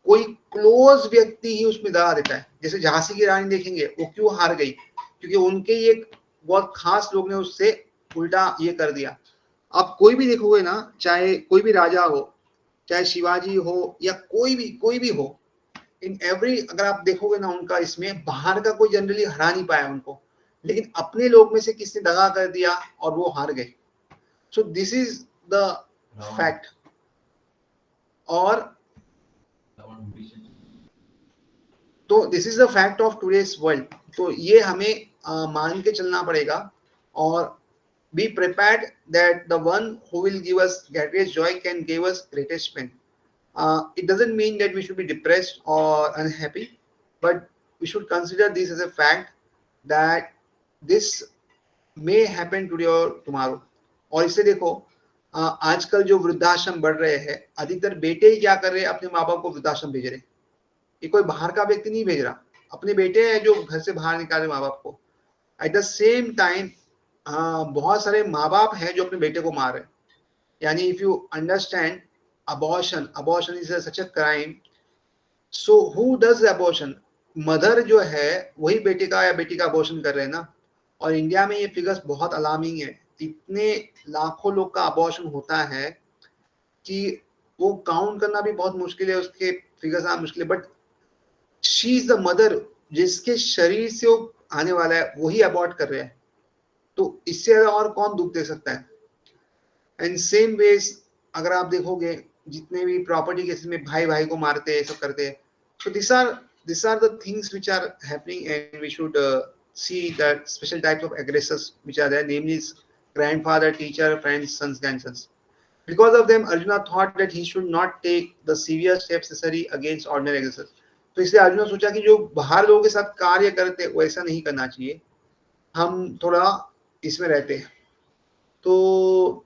कोई क्लोज व्यक्ति ही उसमें दगा देता है। जैसे झांसी की रानी देखेंगे, वो क्यों हार गई, क्योंकि उनके ही एक बहुत खास लोग ने उससे उल्टा ये कर दिया। आप कोई भी देखोगे ना, चाहे कोई भी राजा हो, चाहे शिवाजी हो, या कोई भी हो, इन एवरी अगर आप देखोगे ना उनका, इसमें बाहर का कोई जनरली हरा नहीं पाया उनको, लेकिन अपने लोग में से किसने दगा कर दिया और वो हार गए। So this is the fact. और तो this is the fact of today's world. तो ये हमें मान के चलना पड़ेगा, और be prepared that the one who will give us greatest joy can give us greatest pain. It doesn't mean that we should be depressed or unhappy, but we should consider this as a fact that this may happen today or tomorrow. और इसे देखो, आजकल जो वृद्धाश्रम बढ़ रहे हैं, अधिकतर बेटे ही क्या कर रहे हैं, अपने माँ बाप को वृद्धाश्रम भेज रहे हैं। ये कोई बाहर का व्यक्ति नहीं भेज रहा, अपने बेटे हैं जो घर से बाहर निकाले माँ बाप को। एट द सेम टाइम बहुत सारे माँ बाप हैं जो अपने बेटे को मार रहे हैं। यानी if you understand abortion is such a crime, so who does abortion? Mother जो है वही बेटे का या बेटी का अबॉर्शन कर रहे हैं ना। और इंडिया में ये फिगर्स बहुत अलार्मिंग है, इतने लाखों लोग का अबॉर्शन होता है कि वो काउंट करना भी बहुत मुश्किल है, उसके फिगर्स आना मुश्किल है। But she is the mother, जिसके शरीर से वो आने वाला है वही अबॉर्ट कर रहे हैं, तो इससे और कौन दुख दे सकता है। एंड सेम वेज अगर आप देखोगे, जितने भी प्रॉपर्टी केसेस में भाई भाई को मारते हैं, सब करते हैं, so these are the things which are happening, and we should see that special types of aggressors which are there, namely grandfather, teacher, friends, sons, grandsons. Because of them, Arjuna thought that he should not take the severe steps necessary against ordinary aggressors. तो इसलिए अर्जुन ने सोचा कि जो बाहर लोगों के साथ कार्य करते हैं वैसा नहीं करना चाहिए, हम थोड़ा इसमें रहते हैं, तो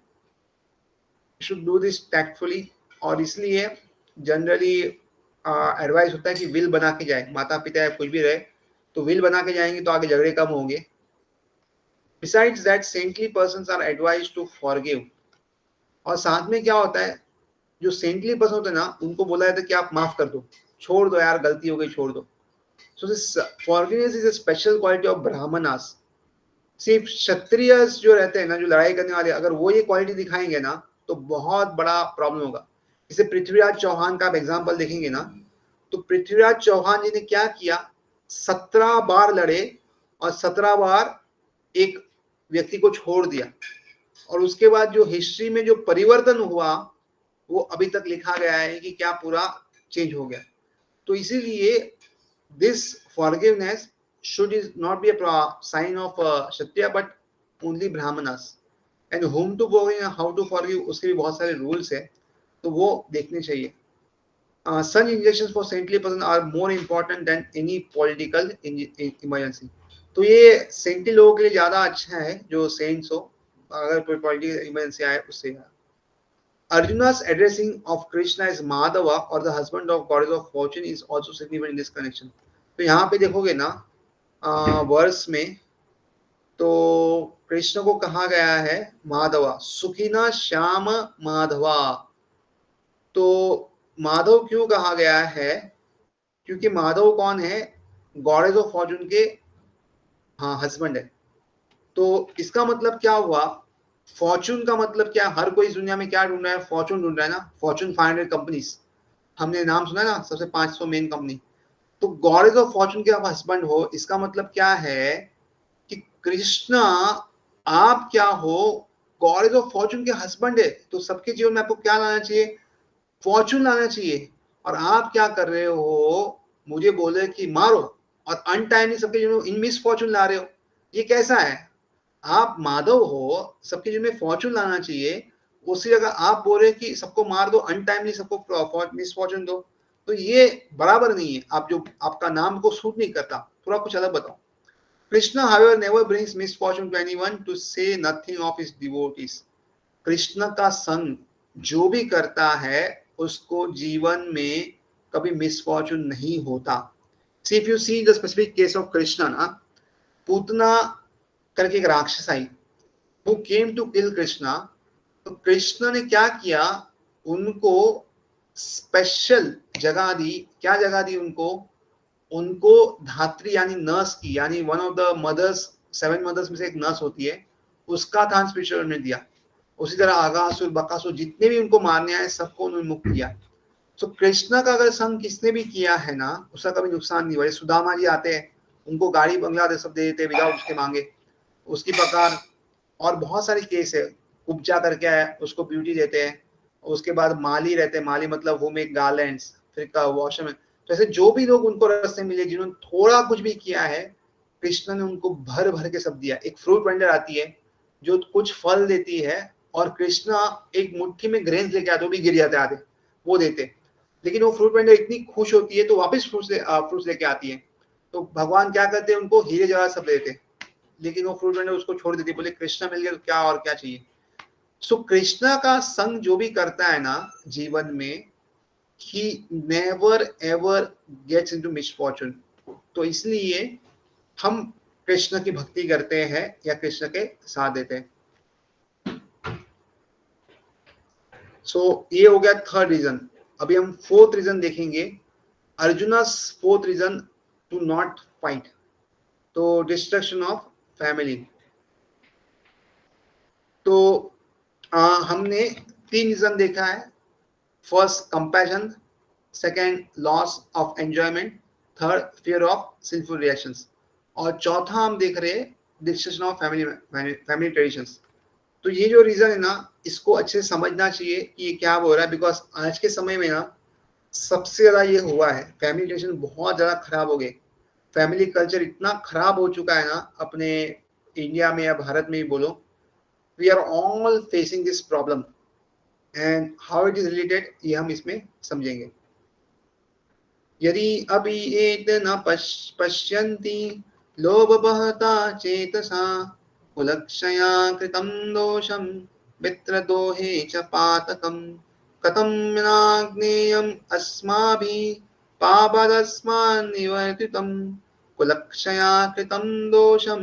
शुड डू दिस टैक्टफुली। और इसलिए जनरली एडवाइस होता है कि विल बना के जाए, माता पिता या कुछ भी रहे तो विल बना के जाएंगे तो आगे झगड़े कम होंगे। Besides that saintly persons are advised to forgive. और साथ में क्या होता है, जो सेंटली पर्सन होते हैं ना, उनको बोला जाता है कि आप माफ कर दो, छोड़ दो यार, गलती हो गई, छोड़ दो। So this forgiveness is a special quality of Brahmanas. सिर्फ क्षत्रिय जो रहते हैं ना, जो लड़ाई करने वाले, अगर वो ये क्वालिटी दिखाएंगे ना तो बहुत बड़ा प्रॉब्लम होगा। जैसे पृथ्वीराज चौहान का आप एग्जाम्पल देखेंगे ना, तो पृथ्वीराज चौहान जी ने क्या किया, 17 बार लड़े और 17 बार एक व्यक्ति को छोड़ दिया, और उसके बाद जो हिस्ट्री में जो परिवर्तन हुआ वो अभी तक लिखा गया है कि क्या पूरा चेंज हो गया। तो इसीलिए this forgiveness should is not be a sign of Kshatriya, but only Brahmanas and home to forgive, how to forgive, उसके भी बहुत सारे रूल्स है, तो वो देखने चाहिए. Such injections for saintly person are more important than any political emergency. तो ये सेंटी लोगों के लिए ज्यादा अच्छा है जो सेंट्स हो, अगर कोई पॉलिटिकल इमरजेंसी आए उससे. Arjuna's addressing of Krishna as Madhava or the husband of goddess of fortune is also significant in this connection. तो यहाँ पे देखोगे ना वर्स में, तो कृष्ण को कहा गया है माधवा, सुखिना श्याम माधवा. तो माधव क्यों कहा गया है? क्योंकि माधव कौन है? गॉडेस ऑफ फॉर्चून के हस्बैंड है. तो इसका मतलब क्या हुआ? फॉर्चून का मतलब क्या? हर कोई इस दुनिया में क्या ढूंढ रहा है? फॉर्चून ढूंढ रहा है ना. फॉर्चून 500 कंपनीज, हमने नाम सुना है ना, सबसे 500 मेन कंपनी. तो गॉडेस ऑफ फॉर्चून के आप हस्बैंड हो, इसका मतलब क्या है कि कृष्णा आप क्या हो? गॉडेस ऑफ फॉर्चून के हस्बैंड है. तो सबके जीवन में आपको क्या लाना चाहिए? फॉर्चून लाना चाहिए. और आप क्या कर रहे हो? मुझे बोले कि मारो, और अनटाइमली सबके जीवन में इन मिस फॉर्चून ला रहे हो. ये कैसा है? आप माधव हो, सबके जीवन में फॉर्चून लाना चाहिए, उसी जगह आप बोल रहे कि सबको मार दो, अनटाइमली सबको मिस फॉर्चून दो. तो ये बराबर नहीं है. आप जो आपका नाम को सूट नहीं करता, थोड़ा कुछ अलग बताओ. Krishna however never brings misfortune to anyone to say nothing of his devotees. Krishna का संग जो भी करता है उसको जीवन में कभी मिसफॉर्चून नहीं होता. See, if you see the specific case of Krishna ना, पूतना करके एक राक्षस आई who came to kill Krishna. तो कृष्ण ने क्या किया? उनको स्पेशल जगह दी. क्या जगह दी उनको? उनको धात्री यानी नर्स की, यानी one of the mothers, 7 mothers में से एक नर्स होती है, उसका स्थान स्पिरिचुअल ने दिया. उसी तरह आगासुर, बकासुर, जितने भी उनको मारने आए सबको उन्होंने मुक्त किया. तो कृष्ण का अगर संग किसने भी किया है ना, उसका कभी नुकसान नहीं हुआ. सुदामा जी आते हैं, उनको गाड़ी बंगला दे सब दे देते विदाउट उसके मांगे, उसकी प्रकार. और बहुत सारे केस है. उपजा करके आया, उसको ब्यूटी देते हैं. उसके बाद माली रहते हैं, माली मतलब वो मेक गार्लैंड्स, फिर का वॉशर में. तो ऐसे जो भी लोग उनको रास्ते मिले जिन्होंने थोड़ा कुछ भी किया है, कृष्ण ने उनको भर भर के सब दिया. एक फ्रूट वेंडर आती है जो कुछ फल देती है, और कृष्णा एक मुट्ठी में ग्रेन्स लेके आते, वो भी गिर जाते आधे, वो देते. लेकिन वो फ्रूट वेंडर इतनी खुश होती है तो वापस फ्रूट्स लेके आती है. तो भगवान क्या करते हैं? उनको हीरे जवाहर सब देते. लेकिन वो फ्रूट वेंडर उसको छोड़ देती, बोले कृष्णा मिल गया तो क्या और क्या चाहिए. सो कृष्णा का संग जो भी करता है ना जीवन में, he never ever gets into misfortune. तो इसलिए हम कृष्ण की भक्ति करते हैं या कृष्ण के साथ देते हैं. सो ये हो गया थर्ड रीजन. अभी हम फोर्थ रीजन देखेंगे. Arjuna's fourth reason to not fight. तो डिस्ट्रक्शन ऑफ फैमिली. तो हमने 3 रीजन देखा है. First compassion, second loss of enjoyment, third fear of sinful reactions, और चौथा हम देख रहे हैं डिस्ट्रक्शन ऑफ फैमिली ट्रेडिशंस. तो ये जो रीजन है ना, इसको अच्छे से समझना चाहिए कि ये क्या हो रहा है. बिकॉज आज के समय में ना सबसे ज्यादा ये हुआ है, फैमिली ट्रेडिशन बहुत ज्यादा खराब हो गए. फैमिली कल्चर इतना खराब हो चुका है ना अपने इंडिया में या भारत में ही बोलो. We are all facing this problem, and how it is related ये हम इसमें समझेंगे. यदि अभिएत न पश्यन्ति लोभबहता चेतसा कुलक्षया कृतं दोषं मित्रद्रोहे च पातकम् कथं नाज्ञेयम् अस्माभिः पापादस्मान् निवर्तितं कुलक्षया कृतं दोषं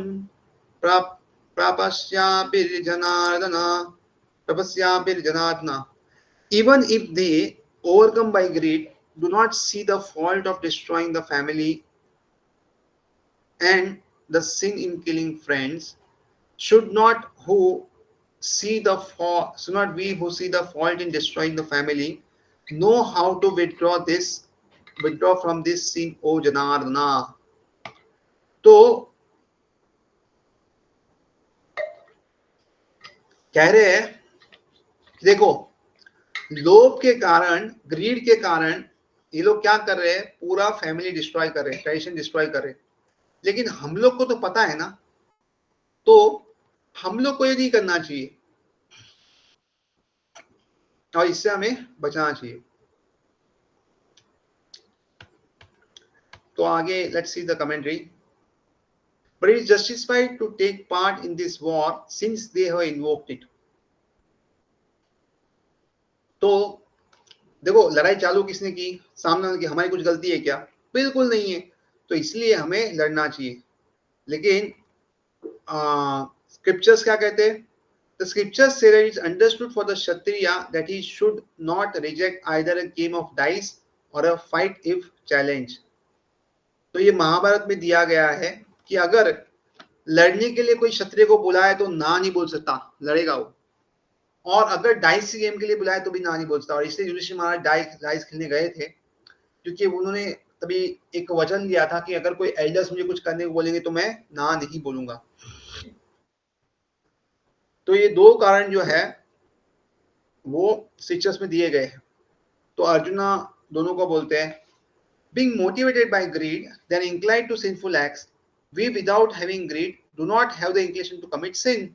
प्रापस्याभिर्जनार्दन. Even if they overcome by greed, do not see the fault of destroying the family and the sin in killing friends. Should not we who see the fault in destroying the family know how to withdraw from this sin, O Janardana. तो कह रहे हैं, देखो, लोभ के कारण, ग्रीड के कारण ये लोग क्या कर रहे हैं? पूरा फैमिली डिस्ट्रॉय कर रहे हैं, ट्रेडिशन डिस्ट्रॉय कर रहे हैं. लेकिन हम लोग को तो पता है ना. तो हम लोग को ये नहीं करना चाहिए और इससे हमें बचना चाहिए। तो आगे let's see the commentary. But it is justified to take part in this war since they have invoked it. तो देखो, लड़ाई चालू किसने की? सामने वाले की। हमारी कुछ गलती है क्या? बिल्कुल नहीं है। तो इसलिए हमें लड़ना चाहिए। लेकिन स्क्रिप्चर्स क्या कहते हैं? The scriptures say that it's understood for the Kshatriya that he should not reject either a game of dice or a fight if challenged. तो ये महाभारत में दिया गया है कि अगर लड़ने के लिए कोई क्षत्रिय को बुलाए तो ना नहीं बोल सकता, लड़ेगा वो। और अगर डाइस गेम के लिए बुलाए तो भी ना नहीं बोल सकता। और इसलिए युधिष्ठिर महाराज डाइस खेलने गए थे, क्योंकि उन्होंने तभी एक वचन दिया था कि अगर कोई एल्डर्स मुझे कुछ करने को बोलेंगे तो मैं ना नहीं बोलूंगा। तो ये दो कारण जो है वो स्क्रिप्चर्स में दिए गए हैं। तो अर्जुना दोनों को बोलते हैं, being motivated by greed then inclined to sinful acts, we without having greed do not have the inclination to commit sin.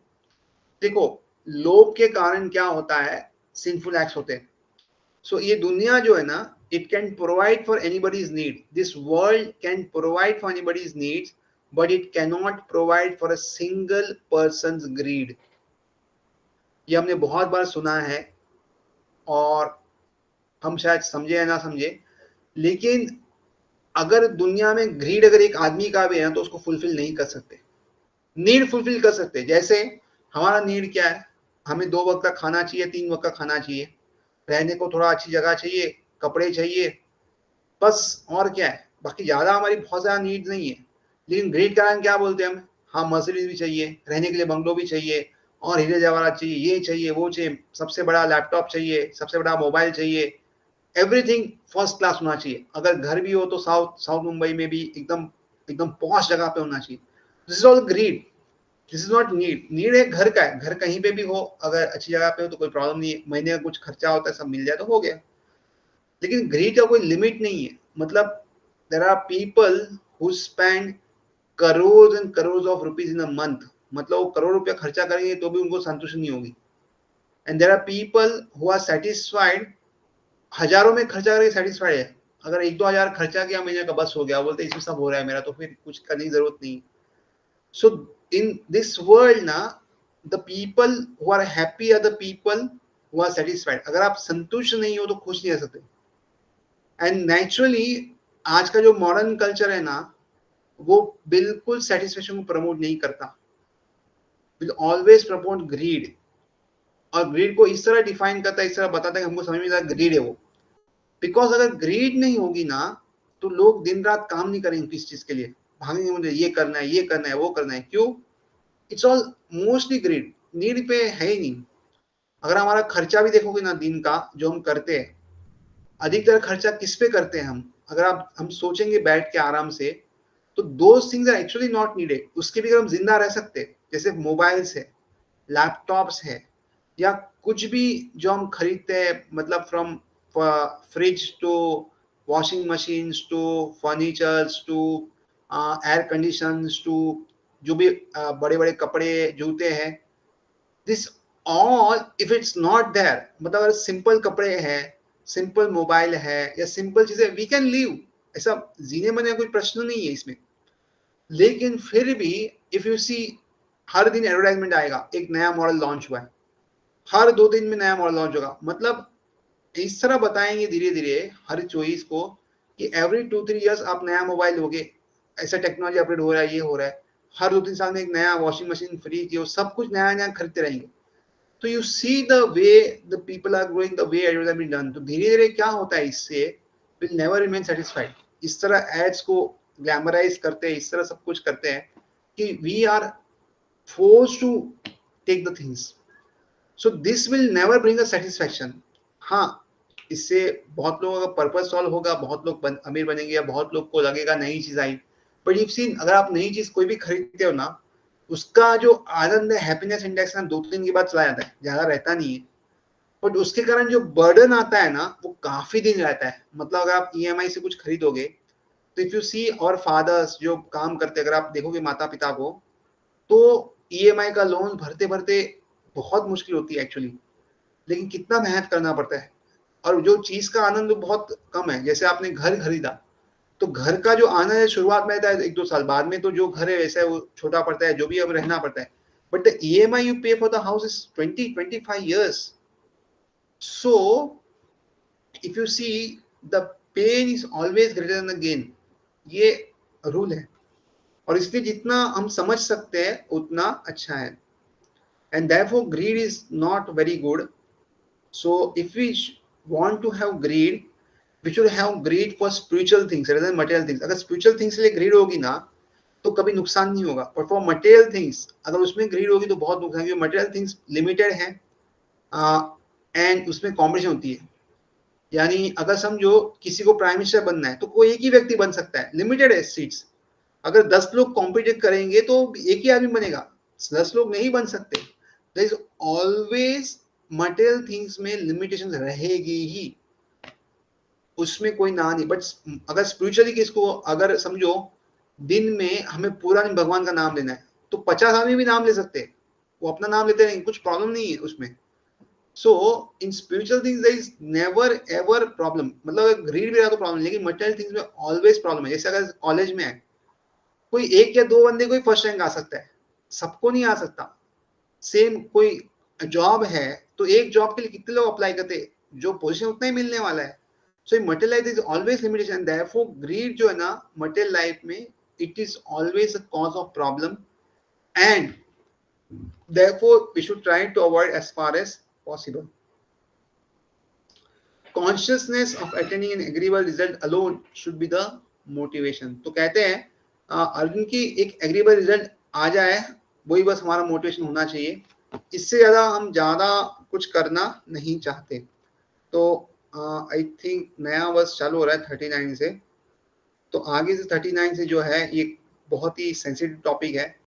देखो, लोभ के कारण क्या होता है? सिंफुल एक्ट्स होते हैं। सो ये दुनिया जो है ना, it can provide for anybody's need, this world can provide for anybody's needs, but it can not provide for a single person's greed. ये हमने बहुत बार सुना है और हम शायद समझे या ना समझे, लेकिन अगर दुनिया में ग्रीड अगर एक आदमी का भी है तो उसको फुलफिल नहीं कर सकते। नीड फुलफिल कर सकते। जैसे हमारा नीड क्या है? हमें 2 वक्त का खाना चाहिए, 3 वक्त का खाना चाहिए, रहने को थोड़ा अच्छी जगह चाहिए, कपड़े चाहिए, बस। और क्या है? बाकी ज्यादा हमारी बहुत ज्यादा नीड नहीं है। लेकिन ग्रीड कारण क्या बोलते हैं हम? हाँ, मर्सिडीज भी चाहिए, रहने के लिए बंगलो भी चाहिए, और हीरे जवाहरात चाहिए, ये चाहिए, वो चाहिए, सबसे बड़ा लैपटॉप चाहिए, सबसे बड़ा मोबाइल चाहिए, एवरीथिंग फर्स्ट क्लास होना चाहिए। अगर घर भी हो तो साउथ मुंबई में भी एकदम एकदम पॉश जगह पे होना चाहिए। This is all greed, this is not need. Need है घर का है, घर कहीं पे भी हो, अगर अच्छी जगह पे हो तो कोई प्रॉब्लम नहीं है, महीने का कुछ खर्चा होता है, सब मिल जाए तो हो गया। लेकिन ग्रीड का कोई लिमिट नहीं है। मतलब there are people who spend crore and crore of rupees in a month. मतलब वो करोड़ रुपया खर्चा करेंगे तो भी उनको संतुष्टि नहीं होगी। And there are people who are satisfied, हजारों में खर्चा करके सेटिस्फाइड है। अगर 1-2 हजार खर्चा किया महीने का, बस हो गया, बोलते इसमें सब हो रहा है मेरा, तो फिर कुछ करने की जरूरत नहीं। सो इन दिस वर्ल्ड ना, the people who are happy are the people who are satisfied. अगर आप संतुष्ट नहीं हो तो खुश नहीं रह सकते। एंड नेचुरली आज का जो मॉडर्न कल्चर है ना, वो बिल्कुल सेटिस्फेक्शन को प्रमोट नहीं करता, विल ऑलवेज प्रमोट ग्रीड। और ग्रीड को इस तरह डिफाइन करता है, इस तरह बताता है कि हमको समझ में आता है ग्रीड है वो। बिकॉज अगर ग्रीड नहीं होगी ना, तो लोग दिन रात काम नहीं करेंगे किस चीज के लिए, भागेंगे, मुझे ये करना है, ये करना है, वो करना है। क्यों? It's all mostly greed, need पे है ही नहीं। अगर हमारा खर्चा भी देखोगे ना दिन का जो हम करते हैं, अधिकतर खर्चा किस पे करते हैं हम? अगर हम सोचेंगे बैठ के आराम से, तो दो things are actually not needed, उसके भी अगर हम जिंदा रह सकते, जैसे मोबाइल्स है, लैपटॉप्स है, या कुछ भी जो हम खरीदते हैं, मतलब from fridge to washing machines to furnitures to air conditions to जो भी बड़े बड़े कपड़े जूते हैं, this all if it's not there, मतलब अगर सिंपल कपड़े हैं, सिंपल मोबाइल है, या सिंपल चीजें, वी कैन लिव, ऐसा जीने मरने का कोई प्रश्न नहीं है इसमें। लेकिन फिर भी इफ यू सी, हर दिन एडवर्टाइजमेंट आएगा, एक नया मॉडल लॉन्च हुआ है, हर 2 दिन में नया मॉडल लॉन्च होगा। मतलब इस तरह बताएंगे धीरे धीरे हर चॉइस को कि एवरी 2-3 इयर्स आप नया मोबाइल लोगे, ऐसा टेक्नोलॉजी अपडेट हो रहा है, ये हो रहा है, हर 2-3 साल में एक नया वॉशिंग मशीन, फ्रिज, ये सब कुछ नया नया खरीदते रहेंगे। तो you see the way the people are growing, the way advertisement done. तो धीरे धीरे क्या होता है, इससे विल नेवर रिमेन सेटिस्फाइड। इस तरह एड्स को ग्लैमराइज करते हैं, इस तरह सब कुछ करते हैं कि we are forced to take the things. So this will never bring a satisfaction. हाँ, इससे बहुत लोगों का पर्पस सॉल्व होगा, बहुत लोग अमीर बनेंगे, या बहुत लोग को लगेगा नई चीज आई। बट इफ सीन, अगर आप नई चीज कोई भी खरीदते हो ना, उसका जो आनंद है, हैप्पीनेस इंडेक्स ना 2-3 के बाद चला जाता है, ज्यादा रहता नहीं है। बट उसके कारण जो बर्डन आता है ना, वो काफी दिन रहता है। मतलब अगर आप ईएमआई से कुछ खरीदोगे, तो इफ यू सी और फादर्स जो काम करते, अगर आप देखोगे माता पिता को, तो ईएमआई का लोन भरते-भरते बहुत मुश्किल होती है एक्चुअली, लेकिन कितना मेहनत करना पड़ता है और जो चीज़ का आनंद बहुत कम है। जैसे आपने घर खरीदा, तो घर का जो आनंद है शुरुआत में आता है 1-2 साल, बाद में तो जो घर है वैसा है वो छोटा पड़ता है, जो भी अब रहना पड़ता है। बट द ईएमआई यू पे for the house is 20-25 years. So if you see, the pain is always greater than the gain. ये रूल है और इसलिए जितना हम समझ सकते हैं उतना अच्छा है। And therefore greed is not very good. So if we want to have greed, we should have greed for spiritual things rather than material things. अगर spiritual things के लिए greed होगी ना, तो कभी नुकसान नहीं होगा। और for material things अगर उसमें greed होगी तो बहुत नुकसान, क्योंकि material things limited है and उसमें competition होती है। यानी अगर समझो किसी को प्राइम मिनिस्टर बनना है तो कोई एक ही व्यक्ति बन सकता है, लिमिटेड है सीट्स। अगर 10 लोग कॉम्पिटिट करेंगे तो एक ही आदमी बनेगा, 10 लोग नहीं बन सकते। There is always material things में लिमिटेशन रहेगी ही, उसमें कोई ना नहीं। बट अगर स्पिरिचुअली किसको, अगर समझो दिन में हमें पूरा दिन भगवान का नाम लेना है तो 50 आदमी भी नाम ले सकते हैं, वो अपना नाम लेते रहेंगे, कुछ प्रॉब्लम नहीं है उसमें। So in spiritual things there is never ever problem, मतलब ग्रीड भी रहा तो प्रॉब्लम, लेकिन मटेरियल थिंग्स में ऑलवेज प्रॉब्लम है। जैसे अगर कॉलेज में है, कोई एक या दो बंदे कोई फर्स्ट रैंक आ सकता है, सबको नहीं आ सकता। सेम कोई जॉब है तो एक जॉब के लिए कितने लोग अप्लाई करते हैं, जो पोजीशन उतना ही मिलने वाला है। So material life is always limitation, therefore greed जो है ना मटेरियल लाइफ में, it is always a cause of problem and therefore we should try to avoid as far as possible. Consciousness of attaining an agreeable result alone should be the motivation. तो कहते हैं अर्जुन की एक एग्रीबल रिजल्ट आ जाए वही बस हमारा मोटिवेशन होना चाहिए, इससे ज्यादा हम ज्यादा कुछ करना नहीं चाहते। तो आई थिंक नया वर्ष चालू हो रहा है 39 से, तो आगे से 39 से जो है ये बहुत ही सेंसिटिव टॉपिक है।